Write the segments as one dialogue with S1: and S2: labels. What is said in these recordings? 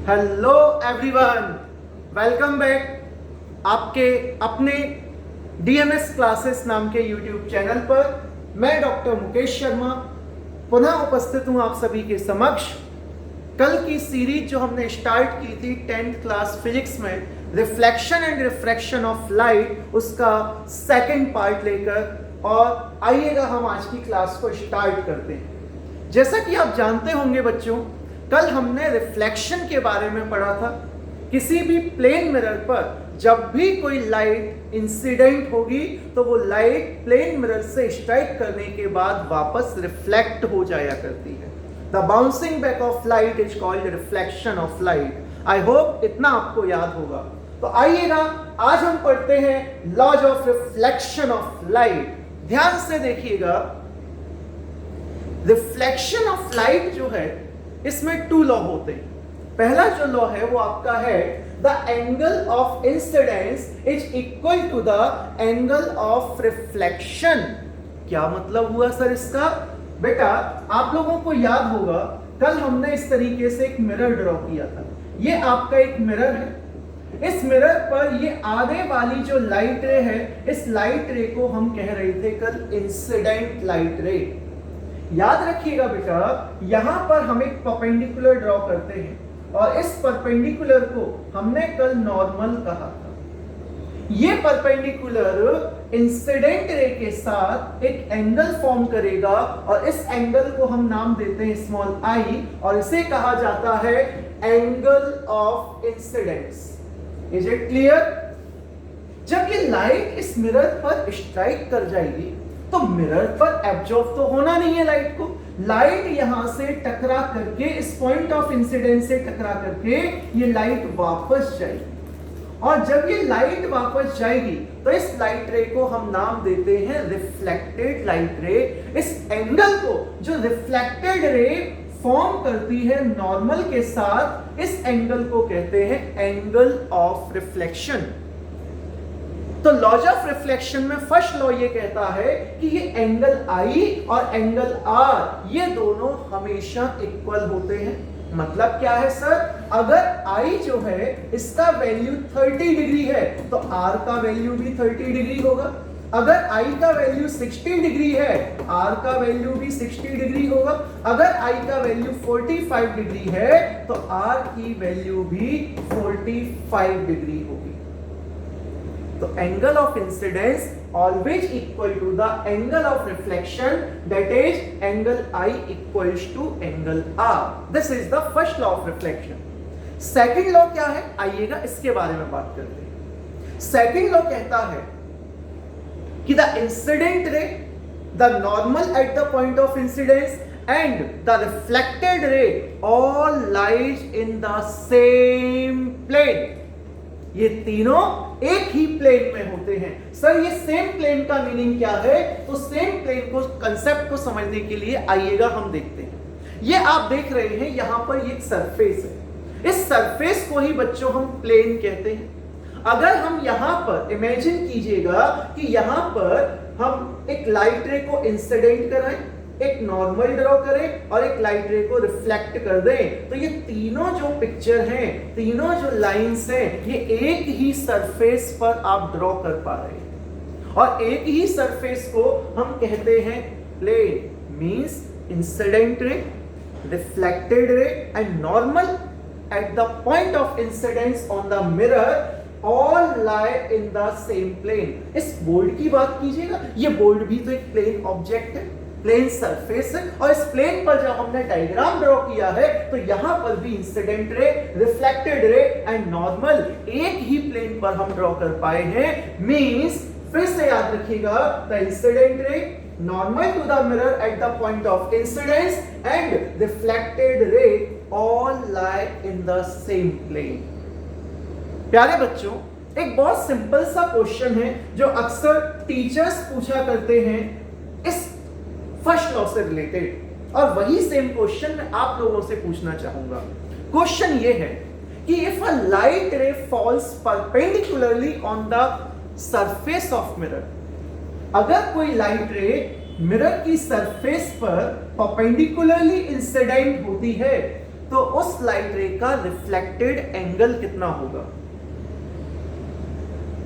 S1: Hello everyone, welcome back आपके अपने DMs classes नाम के यूट्यूब चैनल पर। मैं डॉक्टर मुकेश शर्मा पुनः उपस्थित हूं आप सभी के समक्ष। कल की सीरीज जो हमने स्टार्ट की थी 10th क्लास फिजिक्स में, reflection and refraction of light, उसका सेकंड पार्ट लेकर, और आइएगा हम आज की क्लास को स्टार्ट करते हैं। जैसा कि आप जानते होंगे बच्चों, कल हमने रिफ्लेक्शन के बारे में पढ़ा था। किसी भी प्लेन मिरर पर जब भी कोई लाइट इंसिडेंट होगी तो वो लाइट प्लेन मिरर से स्ट्राइक करने के बाद वापस रिफ्लेक्ट हो जाया करती है। The bouncing back of light is called reflection of light. I hope इतना आपको याद होगा। तो आइएगा आज हम पढ़ते हैं laws of reflection of light. ध्यान से देखिएगा, रिफ्लेक्शन ऑफ लाइट जो है इसमें 2 लॉ होते हैं। पहला जो लॉ है वो आपका है the angle of incidence is equal to the angle of reflection. क्या मतलब हुआ सर इसका? बेटा आप लोगों को याद होगा कल हमने इस तरीके से एक मिरर ड्रॉ किया था। ये आपका एक मिरर है। इस मिरर पर ये आगे वाली जो लाइट रे है, इस लाइट रे को हम कह रहे थे कल इंसिडेंट लाइट रे। याद रखिएगा बेटा, यहां पर हम एक परपेंडिकुलर ड्रॉ करते हैं और इस परपेंडिकुलर को हमने कल नॉर्मल कहा था। ये परपेंडिकुलर इंसिडेंट रे के साथ एक एंगल फॉर्म करेगा और इस एंगल को हम नाम देते हैं स्मॉल आई, और इसे कहा जाता है angle of incidence. Is it clear? जब ये लाइट इस मिरर पर स्ट्राइक कर जाएगी तो मिरर पर एब्जॉर्ब तो होना नहीं है लाइट को। लाइट यहां से टकरा करके इस पॉइंट ऑफ इंसिडेंस से टकरा करके ये लाइट वापस जाएगी, और जब ये लाइट वापस जाएगी तो इस लाइट रे को हम नाम देते हैं रिफ्लेक्टेड लाइट रे। इस एंगल को जो रिफ्लेक्टेड रे फॉर्म करती है नॉर्मल के साथ, इस एंगल को कहते हैं एंगल ऑफ रिफ्लेक्शन। तो लॉज ऑफ रिफ्लेक्शन में फर्स्ट लॉ ये कहता है कि ये एंगल आई और एंगल आर ये दोनों हमेशा इक्वल होते हैं। मतलब क्या है सर? अगर आई जो है इसका वैल्यू 30 डिग्री है तो आर का वैल्यू भी 30 डिग्री होगा। अगर आई का वैल्यू 60 डिग्री है, आर का वैल्यू भी 60 डिग्री होगा। अगर आई का वैल्यू 45 डिग्री है तो आर की वैल्यू भी 45 डिग्री होगी। तो angle of incidence always equal to the angle of reflection, that is angle I equals to angle R. This is the first law of reflection. Second law क्या है? आइएगा इसके बारे में बात करते हैं। Second law कहता है कि the incident ray, the normal at the point of incidence and the reflected ray all lies in the same plane. ये तीनों एक ही प्लेन में होते हैं। सर ये सेम प्लेन का मीनिंग क्या है? तो सेम प्लेन को, कंसेप्ट को समझने के लिए आइएगा हम देखते हैं। ये आप देख रहे हैं यहां पर ये एक सरफेस है। इस सरफेस को ही बच्चों हम प्लेन कहते हैं। अगर हम यहां पर इमेजिन कीजिएगा कि यहां पर हम एक लाइट रे को इंसिडेंट कराएं, एक नॉर्मल ड्रॉ करें और एक लाइट रे को रिफ्लेक्ट कर दें, तो ये तीनों जो पिक्चर हैं, तीनों जो लाइंस हैं, ये एक ही सरफेस पर आप ड्रॉ कर पा रहे हैं। और एक ही सरफेस को हम कहते हैं plane. Means incident ray, reflected ray and normal at the point of incidence on the mirror all lie in the same plane. इस बोर्ड की बात कीजिएगा, ये बोर्ड भी तो एक प्लेन ऑब्जेक्ट है, प्लेन सरफेस है, और इस प्लेन पर जब हमने डायग्राम ड्रॉ किया है तो यहां पर भी incident ray, reflected ray and normal एक ही प्लेन पर हम ड्रॉ कर पाए हैं। मींस फिर से याद रखिएगा, the incident ray, normal to the mirror at the point of incidence and reflected ray all lie in the same plane. प्यारे बच्चों, एक बहुत सिंपल सा क्वेश्चन है जो अक्सर टीचर्स पूछा करते हैं इस फर्स्ट लॉ से रिलेटेड, और वही सेम क्वेश्चन मैं आप लोगों से पूछना चाहूंगा। क्वेश्चन ये है कि if a light ray falls perpendicularly on the surface of mirror, अगर कोई लाइट रे मिरर की सरफेस पर परपेंडिकुलरली इंसिडेंट होती है तो उस लाइट रे का रिफ्लेक्टेड एंगल कितना होगा?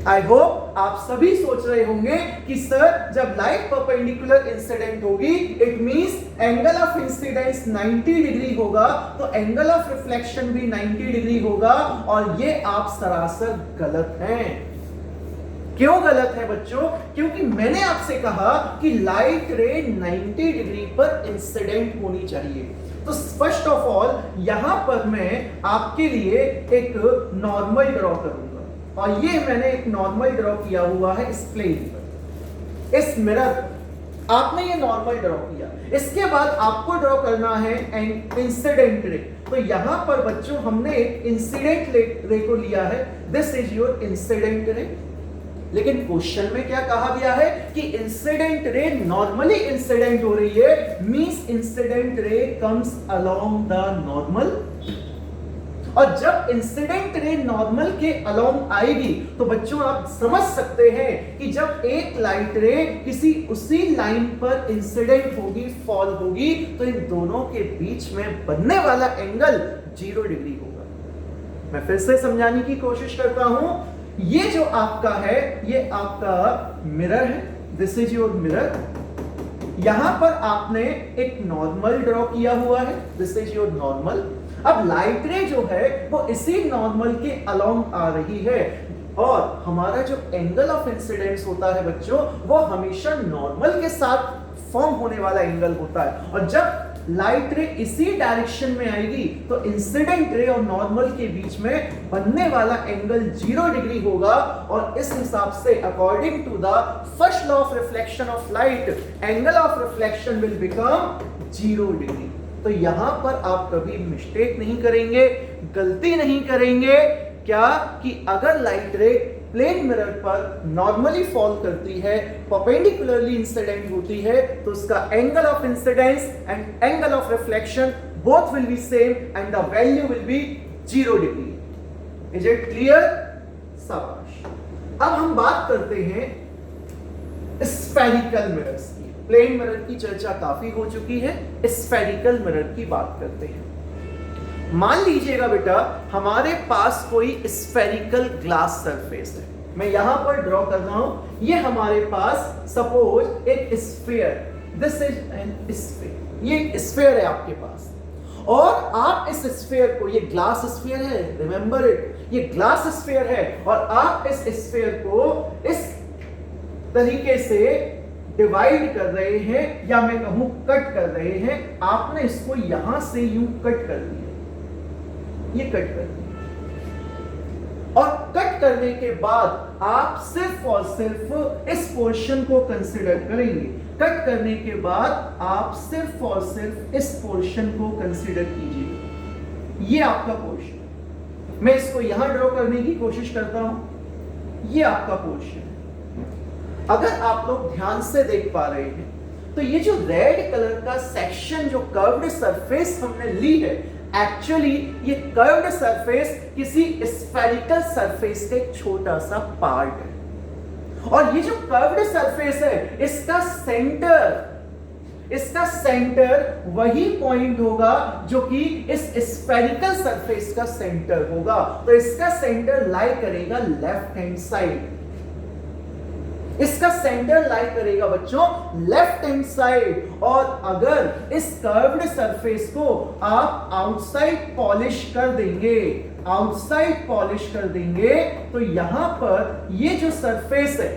S1: आई होप आप सभी सोच रहे होंगे कि सर जब लाइट परपेंडिकुलर इंसिडेंट होगी it means angle of incidence 90 degree होगा, तो एंगल ऑफ रिफ्लेक्शन भी 90 डिग्री होगा, और ये आप सरासर गलत हैं। क्यों गलत है बच्चों? क्योंकि मैंने आपसे कहा कि लाइट रे 90 डिग्री पर इंसिडेंट होनी चाहिए। तो फर्स्ट ऑफ ऑल यहां पर मैं आपके लिए एक नॉर्मल ड्रॉ करूंगा, और ये मैंने एक नॉर्मल ड्रॉ किया हुआ है इस प्लेन पर, इस मिरर। आपने ये नॉर्मल ड्रॉ किया, इसके बाद आपको ड्रॉ करना है इंसिडेंट रे। तो यहां पर बच्चों हमने एक इंसिडेंट रे को लिया है, this is your incident ray. लेकिन क्वेश्चन में क्या कहा गया है कि इंसिडेंट रे नॉर्मली इंसिडेंट हो रही है, मींस इंसिडेंट रे कम्स अलोंग द नॉर्मल। और जब इंसिडेंट रे नॉर्मल के अलोंग आएगी तो बच्चों आप समझ सकते हैं कि जब एक लाइट रे किसी उसी लाइन पर इंसिडेंट होगी, फॉल होगी, तो इन दोनों के बीच में बनने वाला एंगल 0 डिग्री होगा। मैं फिर से समझाने की कोशिश करता हूं। ये जो आपका है ये आपका मिरर है, दिस इज योर मिरर। यहां पर आपने एक नॉर्मल ड्रॉ किया हुआ है, दिस इज योर नॉर्मल। अब लाइट रे जो है वो इसी नॉर्मल के अलोंग आ रही है, और हमारा जो एंगल ऑफ इंसिडेंस होता है बच्चों वो हमेशा नॉर्मल के साथ फॉर्म होने वाला एंगल होता है। और जब लाइट रे इसी डायरेक्शन में आएगी तो इंसिडेंट रे और नॉर्मल के बीच में बनने वाला एंगल 0 डिग्री होगा, और इस हिसाब से according to the first law of reflection of light, angle of reflection will become 0 degree. तो यहां पर आप कभी मिस्टेक नहीं करेंगे, गलती नहीं करेंगे। क्या कि अगर लाइट रे प्लेन मिरर पर नॉर्मली फॉल करती है, परपेंडिकुलरली इंसिडेंट होती है, तो उसका angle of incidence and angle of reflection both will be same and the value will be 0 degree. Is it clear? शाबाश। अब हम बात करते हैं स्फेरिकल मिरर्स की। प्लेन मिरर की चर्चा काफी हो चुकी है, स्फेरिकल मिरर की बात करते हैं। मान लीजिएगा बेटा हमारे पास कोई स्फेरिकल ग्लास सरफेस है, मैं यहां पर ड्रॉ कर रहा हूं। ये हमारे पास सपोज एक sphere, this is an sphere, ये एक स्फीयर है आपके पास, और आप इस स्फीयर को, ये ग्लास स्फीयर है, रिमेंबर इट, ये ग्लास स्फीयर है, और आप इस स्फीयर को इस तरीके से डिवाइड कर रहे हैं, या मैं कहूं कट कर रहे हैं। आपने इसको यहां से यूं कट कर दिया, ये कट कर दिया, और कट करने के बाद आप सिर्फ और सिर्फ इस पोर्शन को कंसीडर करेंगे। कट करने के बाद आप सिर्फ और सिर्फ इस पोर्शन को कंसीडर कीजिए। ये आपका पोर्शन, मैं इसको यहां ड्रॉ करने की कोशिश करता हूं, ये आपका पोर्शन है। अगर आप लोग ध्यान से देख पा रहे हैं तो ये जो रेड कलर का सेक्शन, जो कर्व्ड सरफेस हमने ली है, एक्चुअली ये कर्व्ड सरफेस किसी स्फेरिकल सरफेस का एक छोटा सा पार्ट है। और ये जो कर्व्ड सरफेस है इसका सेंटर वही पॉइंट होगा जो कि इस स्फेरिकल सरफेस का सेंटर होगा। तो इसका सेंटर लाई करेगा लेफ्ट हैंड साइड, इसका सेंटर लाई करेगा बच्चों लेफ्ट हैंड साइड। और अगर इस कर्व्ड सरफेस को आप आउटसाइड पॉलिश कर देंगे, आउटसाइड पॉलिश कर देंगे, तो यहां पर ये जो सरफेस है,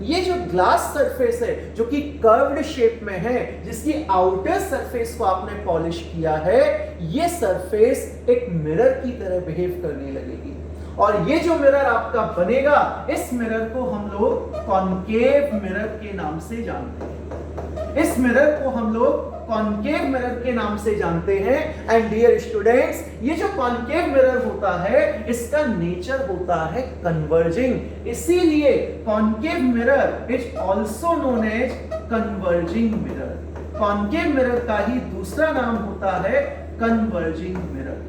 S1: ये जो ग्लास सरफेस है जो कि कर्व्ड शेप में है, जिसकी आउटर सरफेस को आपने पॉलिश किया है, ये सरफेस एक मिरर की तरह बिहेव करने लगेगी। और ये जो मिरर आपका बनेगा, इस मिरर को हम लोग कॉनकेव मिरर के नाम से जानते हैं। इस मिरर को हम लोग कॉनकेव मिरर के नाम से जानते हैं। एंड डियर स्टूडेंट्स, ये जो कॉनकेव मिरर होता है इसका नेचर होता है कन्वर्जिंग, इसीलिए concave mirror is also known as converging mirror. Concave mirror का ही दूसरा नाम होता है कन्वर्जिंग मिरर।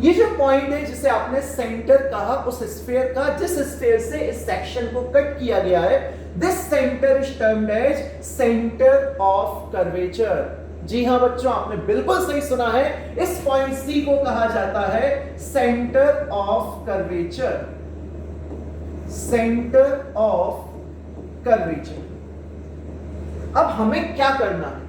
S1: ये जो पॉइंट है जिसे आपने सेंटर कहा, उस स्फीयर का जिस स्फीयर से इस सेक्शन को कट किया गया है, this centre is termed as centre of curvature. जी हाँ बच्चों, आपने बिल्कुल सही सुना है। इस पॉइंट सी को कहा जाता है centre of curvature, centre of curvature. अब हमें क्या करना है,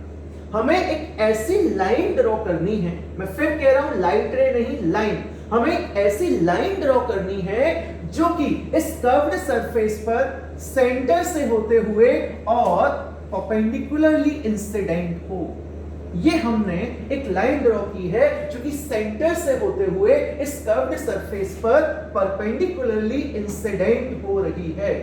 S1: हमें एक ऐसी लाइन ड्रॉ करनी है, मैं फिर कह रहा हूं लाइट रे नहीं लाइन, हमें एक ऐसी लाइन ड्रॉ करनी है जो कि इस कर्व्ड सरफेस पर सेंटर से होते हुए और परपेंडिकुलरली इंसिडेंट हो। ये हमने एक लाइन ड्रॉ की है जो कि सेंटर से होते हुए इस कर्व्ड सरफेस पर परपेंडिकुलरली इंसिडेंट हो रही है।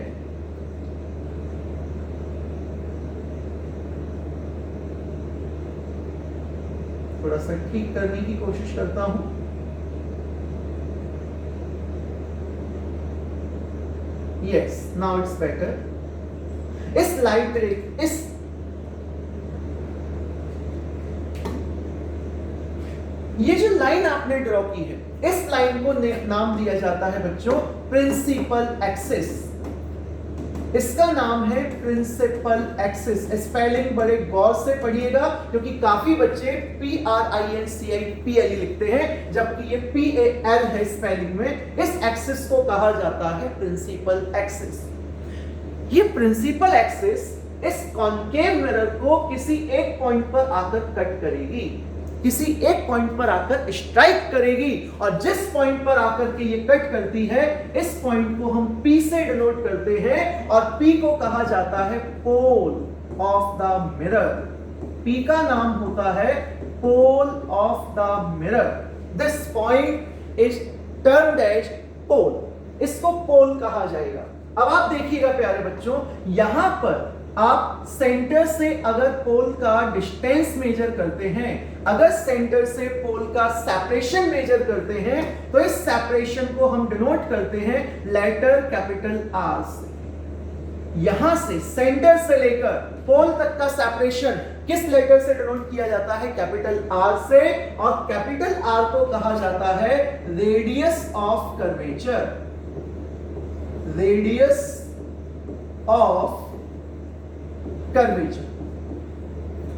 S1: थोड़ा सा ठीक करने की कोशिश करता हूं। Yes, now it's better. इस लाइट रे, ये जो लाइन आपने ड्रॉ की है, इस लाइन को नाम दिया जाता है बच्चों प्रिंसिपल एक्सिस। इसका नाम है प्रिंसिपल एक्सिस। स्पेलिंग बड़े गौर से पढ़िएगा क्योंकि काफी बच्चे PRINCIPLE लिखते हैं जबकि ये PAL है स्पेलिंग में। इस एक्सिस को कहा जाता है प्रिंसिपल एक्सिस। ये प्रिंसिपल एक्सिस इस कॉन्केव मिरर को किसी एक पॉइंट पर आकर कट करेगी, किसी एक पॉइंट पर आकर स्ट्राइक करेगी, और जिस पॉइंट पर आकर के ये कट करती है, इस पॉइंट को हम P से डिनोट करते हैं और P को कहा जाता है pole of the mirror. P का नाम होता है pole of the mirror. This point is termed as pole. इसको पोल कहा जाएगा। अब आप देखिएगा प्यारे बच्चों, यहां पर आप सेंटर से अगर पोल का डिस्टेंस मेजर करते हैं, अगर सेंटर से पोल का सेपरेशन मेजर करते हैं, तो इस सेपरेशन को हम डिनोट करते हैं लेटर कैपिटल R से। यहां से सेंटर से लेकर पोल तक का सेपरेशन किस लेटर से डिनोट किया जाता है? कैपिटल R से। और कैपिटल R को कहा जाता है radius of curvature, radius of curvature,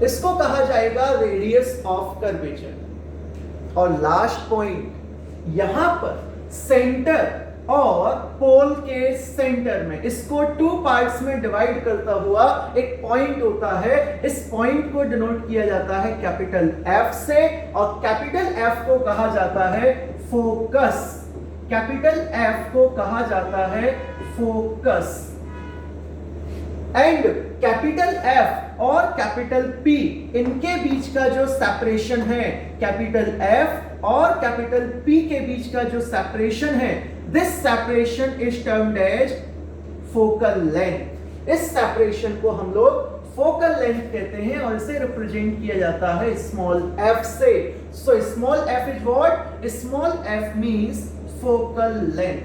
S1: इसको कहा जाएगा रेडियस ऑफ कर्वेचर। और लास्ट पॉइंट, यहां पर सेंटर और पोल के सेंटर में, इसको टू पार्ट्स में डिवाइड करता हुआ एक पॉइंट होता है। इस पॉइंट को डिनोट किया जाता है कैपिटल F से, और कैपिटल F को कहा जाता है फोकस। कैपिटल F को कहा जाता है फोकस। एंड कैपिटल F और कैपिटल P, इनके बीच का जो सेपरेशन है, कैपिटल F और कैपिटल P के बीच का जो सेपरेशन है, this separation is termed as focal length. इस सेपरेशन को हम लोग फोकल लेंथ कहते हैं और इसे रिप्रेजेंट किया जाता है स्मॉल f से। So small f is what? Small f means focal length,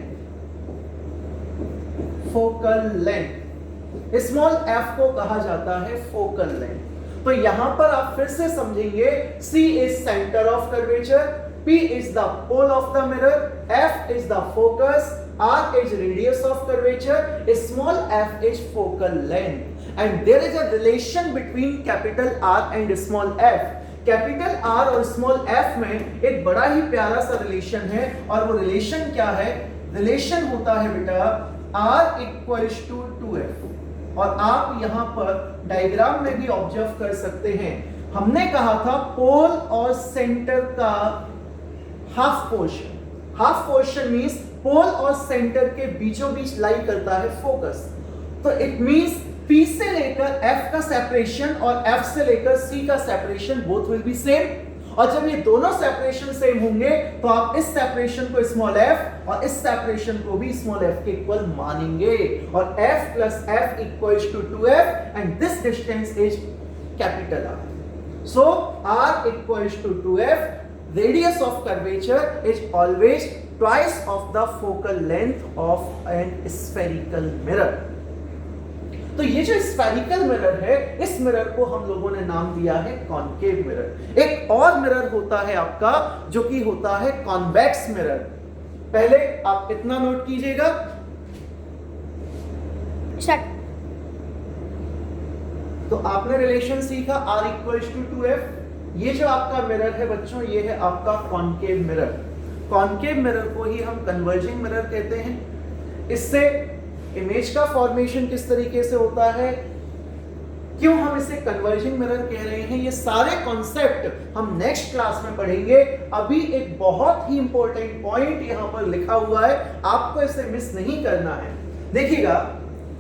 S1: focal length. Small f को कहा जाता है फोकल लेंथ। तो यहां पर आप फिर से समझेंगे, C is centre of curvature, P is the pole of the mirror, F is the focus, R is radius of curvature, small f is focal length. And there is a relation between capital R and small f। Capital R और small f में एक बड़ा ही प्यारा सा relation है, और वो relation क्या है? रिलेशन होता है बेटा R इक्वल्स टू 2f। और आप यहां पर डायग्राम में भी ऑब्जर्व कर सकते हैं, हमने कहा था पोल और सेंटर का half portion. Half portion means pole और सेंटर के बीचों बीच लाई करता है फोकस। तो इट मींस P से लेकर F का सेपरेशन और F से लेकर C का separation both will be same. और जब ये दोनों सेपरेशन सेम होंगे तो आप इस सेपरेशन को स्मॉल f और इस सेपरेशन को भी स्मॉल f के इक्वल मानेंगे, और f plus f equals to 2f and this distance is capital R. So R equals to 2f. Radius of curvature is always twice of the focal length of an spherical mirror. तो ये जो spherical mirror है, इस mirror को हम लोगों ने नाम दिया है कॉनकेव मिरर। एक और मिरर होता है आपका जो कि होता है कॉन्वेक्स मिरर। पहले आप इतना नोट कीजिएगा, तो आपने रिलेशन सीखा R इक्वल्स टू 2f। ये जो आपका मिरर है बच्चों, ये है आपका कॉनकेव मिरर। कॉनकेव मिरर को ही हम कन्वर्जिंग मिरर कहते हैं। इससे इमेज का फॉर्मेशन किस तरीके से होता है, क्यों हम इसे कन्वर्जिंग मिरर कह रहे हैं, ये सारे कॉन्सेप्ट हम नेक्स्ट क्लास में पढ़ेंगे। अभी एक बहुत ही इंपॉर्टेंट पॉइंट यहां पर लिखा हुआ है, आपको इसे मिस नहीं करना है। देखिएगा,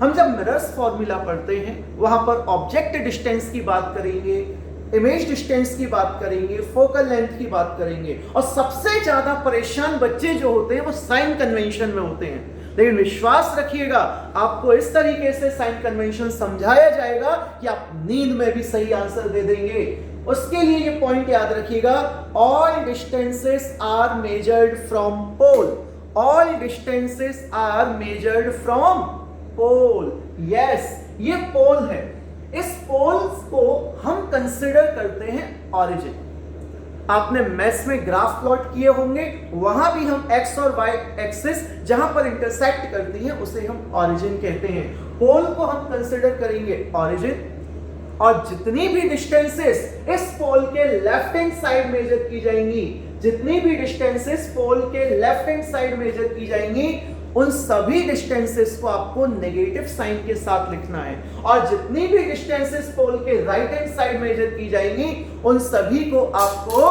S1: हम जब मिरर्स फॉर्मूला पढ़ते हैं वहां पर ऑब्जेक्ट डिस्टेंस की बात करेंगे, इमेज डिस्टेंस की बात करेंगे, फोकल लेंथ की बात करेंगे, और सबसे ज्यादा परेशान बच्चे जो होते हैं वो साइन कन्वेंशन में होते हैं। लेकिन विश्वास रखिएगा, आपको इस तरीके से साइन कन्वेंशन समझाया जाएगा कि आप नींद में भी सही आंसर दे देंगे। उसके लिए ये पॉइंट याद रखिएगा, all distances are measured from pole. All distances are measured from pole. Yes, ये पोल है। इस पोल्स को हम कंसिडर करते हैं ओरिजिन। आपने मैथ्स में ग्राफ प्लॉट किए होंगे, वहां भी हम एक्स और वाई एक्सिस जहां पर इंटरसेक्ट करती है उसे हम ओरिजिन कहते हैं। पोल को हम कंसिडर करेंगे ओरिजिन, और जितनी भी डिस्टेंसेस इस पोल के लेफ्ट हैंड साइड मेजर की जाएंगी, जितनी भी डिस्टेंसेस पोल के लेफ्ट हैंड साइड मेजर की जाएंगी, उन सभी डिस्टेंसेस को आपको नेगेटिव साइन के साथ लिखना है, और जितनी भी डिस्टेंसेस पोल के राइट हैंड साइड मेजर की जाएंगी, उन सभी को आपको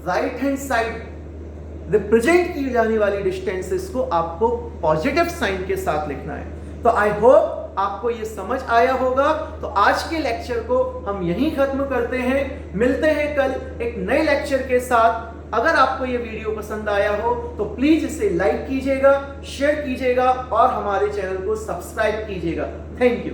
S1: राइट हैंड साइड रिप्रेजेंट की जाने वाली डिस्टेंसेस को आपको पॉजिटिव साइन के साथ लिखना है। तो आई होप आपको ये समझ आया होगा। तो आज के लेक्चर को हम यहीं खत्म करते हैं, मिलते हैं कल एक नए लेक्चर के साथ। अगर आपको ये वीडियो पसंद आया हो तो प्लीज इसे लाइक कीजिएगा, शेयर कीजिएगा और हमारे चैनल को सब्सक्राइब कीजिएगा। Thank you.